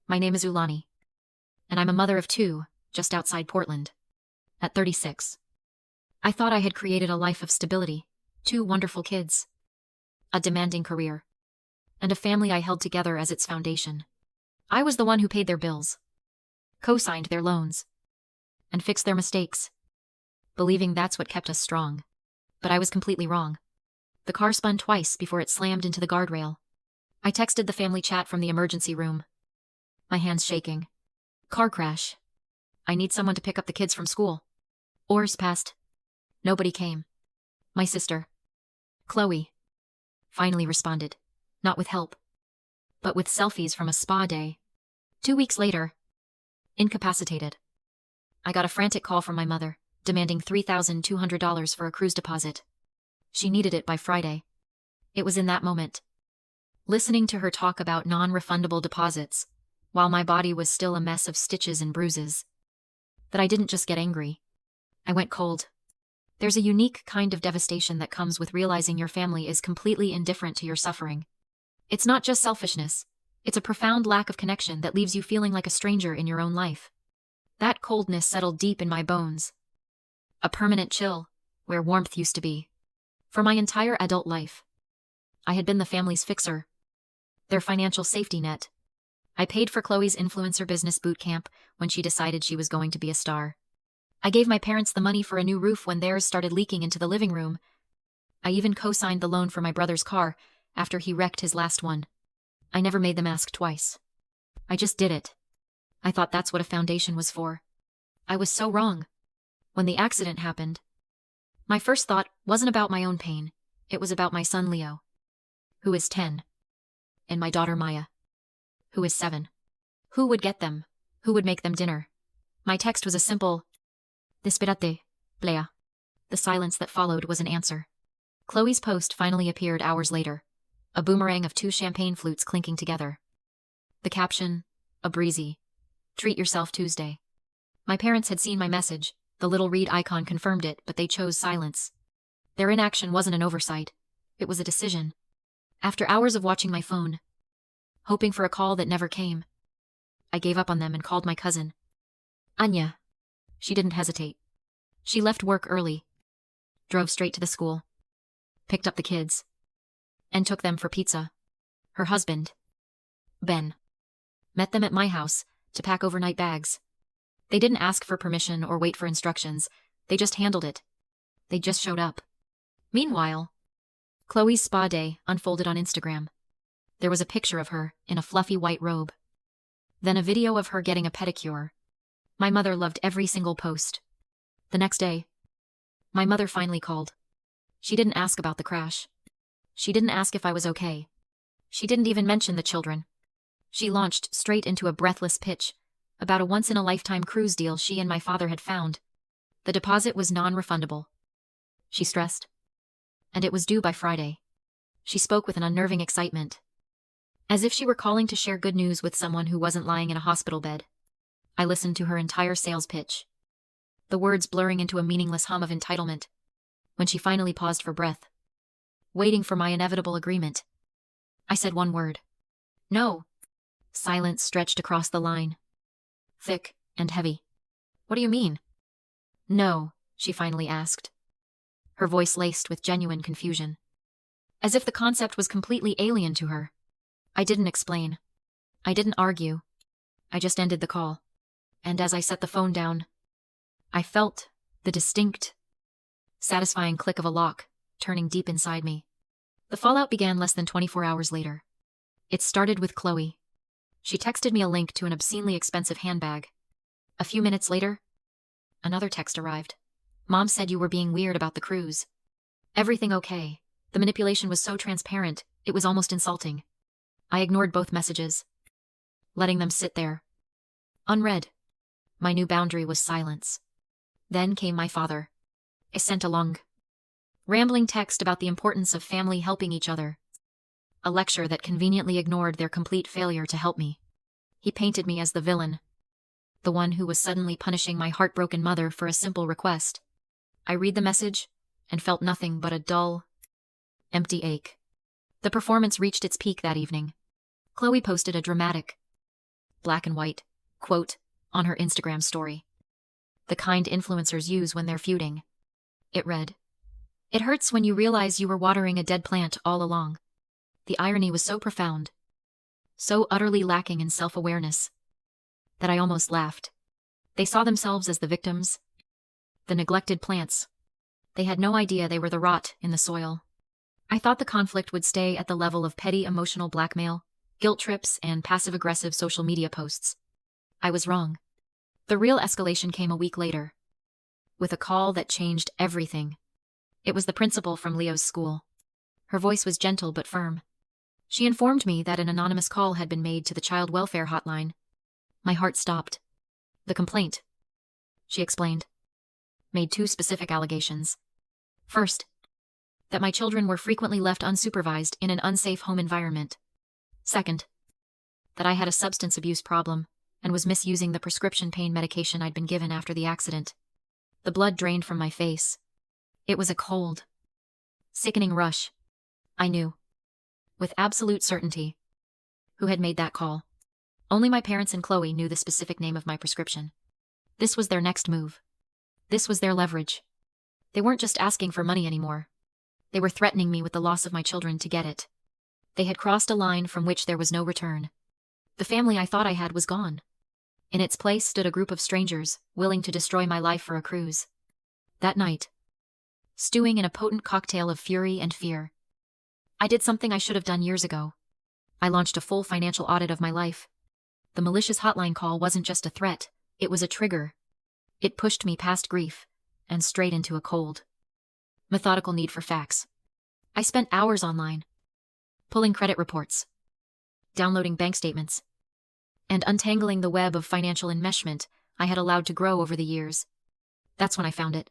My name is Ulani, and I'm a mother of two, just outside Portland. At 36. I thought I had created a life of stability, two wonderful kids, a demanding career, and a family I held together as its foundation. I was the one who paid their bills, co-signed their loans, and fixed their mistakes, believing that's what kept us strong. But I was completely wrong. The car spun twice before it slammed into the guardrail. I texted the family chat from the emergency room, my hands shaking. Car crash. I need someone to pick up the kids from school. Hours passed. Nobody came. My sister, Chloe, finally responded, not with help, but with selfies from a spa day. 2 weeks later, incapacitated. I got a frantic call from my mother, demanding $3,200 for a cruise deposit. She needed it by Friday. It was in that moment, listening to her talk about non-refundable deposits, while my body was still a mess of stitches and bruises, that I didn't just get angry. I went cold. There's a unique kind of devastation that comes with realizing your family is completely indifferent to your suffering. It's not just selfishness. It's a profound lack of connection that leaves you feeling like a stranger in your own life. That coldness settled deep in my bones. A permanent chill, where warmth used to be. For my entire adult life, I had been the family's fixer, their financial safety net. I paid for Chloe's influencer business boot camp when she decided she was going to be a star. I gave my parents the money for a new roof when theirs started leaking into the living room. I even co-signed the loan for my brother's car after he wrecked his last one. I never made them ask twice. I just did it. I thought that's what a foundation was for. I was so wrong. When the accident happened, my first thought wasn't about my own pain. It was about my son Leo, who is 10, and my daughter Maya, who is 7. Who would get them? Who would make them dinner? My text was a simple, "Despérate, Plea." The silence that followed was an answer. Chloe's post finally appeared hours later, a boomerang of 2 champagne flutes clinking together. The caption, a breezy, "Treat yourself Tuesday." My parents had seen my message. The little read icon confirmed it, but they chose silence. Their inaction wasn't an oversight. It was a decision. After hours of watching my phone, hoping for a call that never came, I gave up on them and called my cousin, Anya. She didn't hesitate. She left work early, drove straight to the school, picked up the kids, and took them for pizza. Her husband, Ben, met them at my house to pack overnight bags. They didn't ask for permission or wait for instructions. They just handled it. They just showed up. Meanwhile, Chloe's spa day unfolded on Instagram. There was a picture of her in a fluffy white robe. Then a video of her getting a pedicure. My mother loved every single post. The next day, my mother finally called. She didn't ask about the crash. She didn't ask if I was okay. She didn't even mention the children. She launched straight into a breathless pitch about a once-in-a-lifetime cruise deal she and my father had found. The deposit was non-refundable, she stressed, and it was due by Friday. She spoke with an unnerving excitement, as if she were calling to share good news with someone who wasn't lying in a hospital bed. I listened to her entire sales pitch, the words blurring into a meaningless hum of entitlement. When she finally paused for breath, waiting for my inevitable agreement, I said one word. No. Silence stretched across the line, thick and heavy. What do you mean? No, she finally asked, her voice laced with genuine confusion, as if the concept was completely alien to her. I didn't explain. I didn't argue. I just ended the call. And as I set the phone down, I felt the distinct, satisfying click of a lock turning deep inside me. The fallout began less than 24 hours later. It started with Chloe. She texted me a link to an obscenely expensive handbag. A few minutes later, another text arrived. Mom said you were being weird about the cruise. Everything okay? The manipulation was so transparent, it was almost insulting. I ignored both messages, letting them sit there, unread. My new boundary was silence. Then came my father. I sent a long, rambling text about the importance of family helping each other. A lecture that conveniently ignored their complete failure to help me. He painted me as the villain, the one who was suddenly punishing my heartbroken mother for a simple request. I read the message and felt nothing but a dull, empty ache. The performance reached its peak that evening. Chloe posted a dramatic, black and white, quote, on her Instagram story. The kind influencers use when they're feuding. It read, "It hurts when you realize you were watering a dead plant all along." The irony was so profound, so utterly lacking in self-awareness, that I almost laughed. They saw themselves as the victims, the neglected plants. They had no idea they were the rot in the soil. I thought the conflict would stay at the level of petty emotional blackmail, guilt trips, and passive-aggressive social media posts. I was wrong. The real escalation came a week later, with a call that changed everything. It was the principal from Leo's school. Her voice was gentle but firm. She informed me that an anonymous call had been made to the child welfare hotline. My heart stopped. The complaint, she explained, made 2 specific allegations. First, that my children were frequently left unsupervised in an unsafe home environment. Second, that I had a substance abuse problem and was misusing the prescription pain medication I'd been given after the accident. The blood drained from my face. It was a cold, sickening rush. I knew, with absolute certainty, who had made that call. Only my parents and Chloe knew the specific name of my prescription. This was their next move. This was their leverage. They weren't just asking for money anymore. They were threatening me with the loss of my children to get it. They had crossed a line from which there was no return. The family I thought I had was gone. In its place stood a group of strangers, willing to destroy my life for a cruise. That night, stewing in a potent cocktail of fury and fear, I did something I should have done years ago. I launched a full financial audit of my life. The malicious hotline call wasn't just a threat, it was a trigger. It pushed me past grief and straight into a cold, methodical need for facts. I spent hours online, pulling credit reports, downloading bank statements, and untangling the web of financial enmeshment I had allowed to grow over the years. That's when I found it.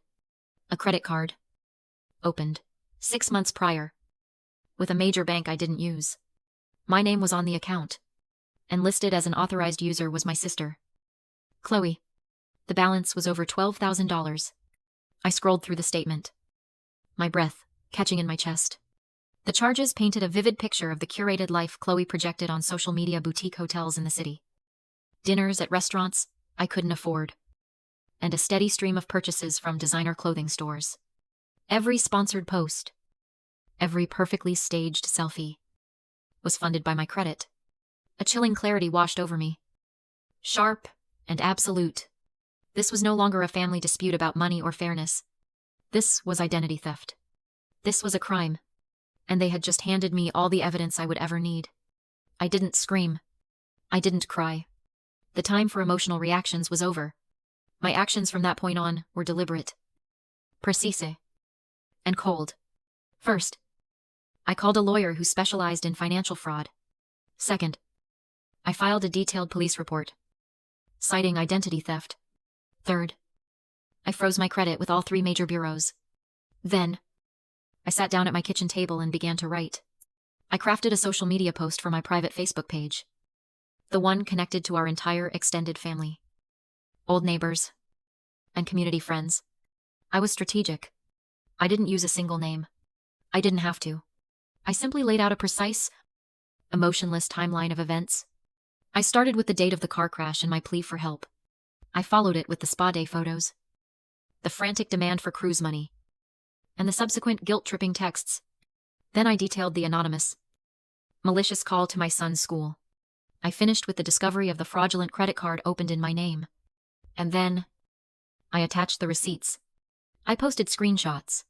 A credit card, opened 6 months prior, with a major bank I didn't use. My name was on the account, and listed as an authorized user was my sister, Chloe. The balance was over $12,000. I scrolled through the statement, my breath catching in my chest. The charges painted a vivid picture of the curated life Chloe projected on social media boutique hotels in the city. Dinners at restaurants I couldn't afford, and a steady stream of purchases from designer clothing stores. Every sponsored post, every perfectly staged selfie, was funded by my credit. A chilling clarity washed over me. Sharp and absolute. This was no longer a family dispute about money or fairness. This was identity theft. This was a crime. And they had just handed me all the evidence I would ever need. I didn't scream. I didn't cry. The time for emotional reactions was over. My actions from that point on were deliberate, precise, and cold. First, I called a lawyer who specialized in financial fraud. Second, I filed a detailed police report, citing identity theft. Third, I froze my credit with all 3 major bureaus. Then, I sat down at my kitchen table and began to write. I crafted a social media post for my private Facebook page, the one connected to our entire extended family, old neighbors, and community friends. I was strategic. I didn't use a single name. I didn't have to. I simply laid out a precise, emotionless timeline of events. I started with the date of the car crash and my plea for help. I followed it with the spa day photos, the frantic demand for cruise money, and the subsequent guilt-tripping texts. Then I detailed the anonymous, malicious call to my son's school. I finished with the discovery of the fraudulent credit card opened in my name. And then, I attached the receipts. I posted screenshots.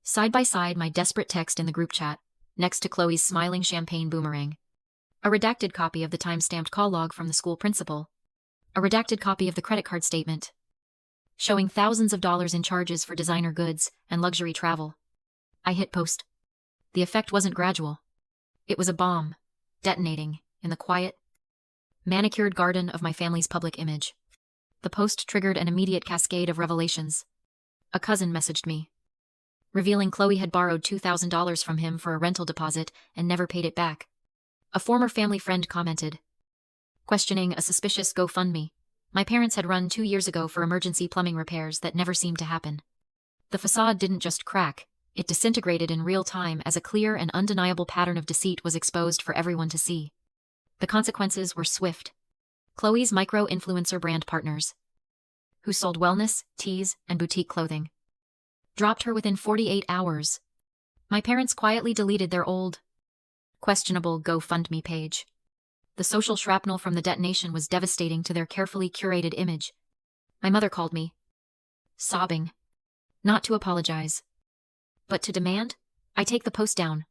Side by side, my desperate text in the group chat, next to Chloe's smiling champagne boomerang. A redacted copy of the time-stamped call log from the school principal. A redacted copy of the credit card statement, showing thousands of dollars in charges for designer goods and luxury travel. I hit post. The effect wasn't gradual. It was a bomb, detonating in the quiet, manicured garden of my family's public image. The post triggered an immediate cascade of revelations. A cousin messaged me, revealing Chloe had borrowed $2,000 from him for a rental deposit and never paid it back. A former family friend commented, questioning a suspicious GoFundMe my parents had run 2 years ago for emergency plumbing repairs that never seemed to happen. The facade didn't just crack, it disintegrated in real time as a clear and undeniable pattern of deceit was exposed for everyone to see. The consequences were swift, Chloe's micro-influencer brand partners, who sold wellness, teas, and boutique clothing, dropped her within 48 hours. My parents quietly deleted their old, questionable GoFundMe page. The social shrapnel from the detonation was devastating to their carefully curated image. My mother called me, sobbing, not to apologize, but to demand I take the post down.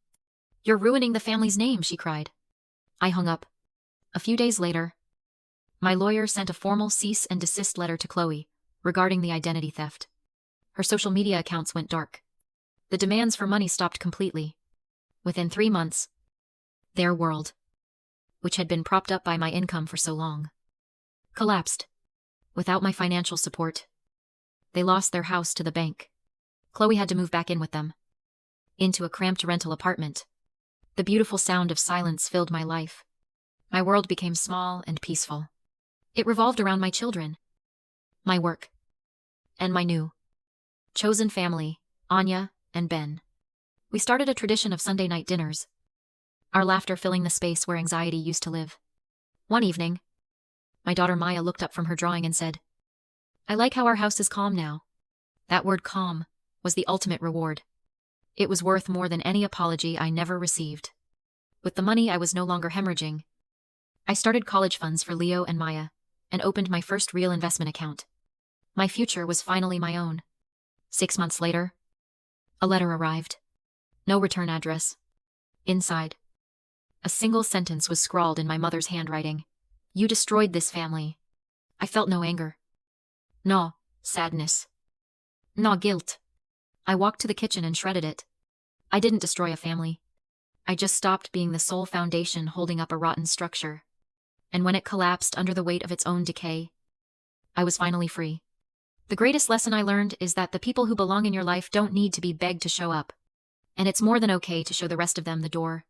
"You're ruining the family's name," she cried. I hung up. A few days later, my lawyer sent a formal cease and desist letter to Chloe regarding the identity theft. Her social media accounts went dark. The demands for money stopped completely. Within 3 months, their world, which had been propped up by my income for so long, collapsed. Without my financial support, they lost their house to the bank. Chloe had to move back in with them, into a cramped rental apartment. The beautiful sound of silence filled my life. My world became small and peaceful. It revolved around my children, my work, and my new, chosen family, Anya and Ben. We started a tradition of Sunday night dinners, our laughter filling the space where anxiety used to live. One evening, my daughter Maya looked up from her drawing and said, "I like how our house is calm now." That word calm was the ultimate reward. It was worth more than any apology I never received. With the money I was no longer hemorrhaging, I started college funds for Leo and Maya, and opened my first real investment account. My future was finally my own. 6 months later, a letter arrived. No return address. Inside, a single sentence was scrawled in my mother's handwriting. "You destroyed this family." I felt no anger, no sadness, no guilt. I walked to the kitchen and shredded it. I didn't destroy a family. I just stopped being the sole foundation holding up a rotten structure. And when it collapsed under the weight of its own decay, I was finally free. The greatest lesson I learned is that the people who belong in your life don't need to be begged to show up. And it's more than okay to show the rest of them the door.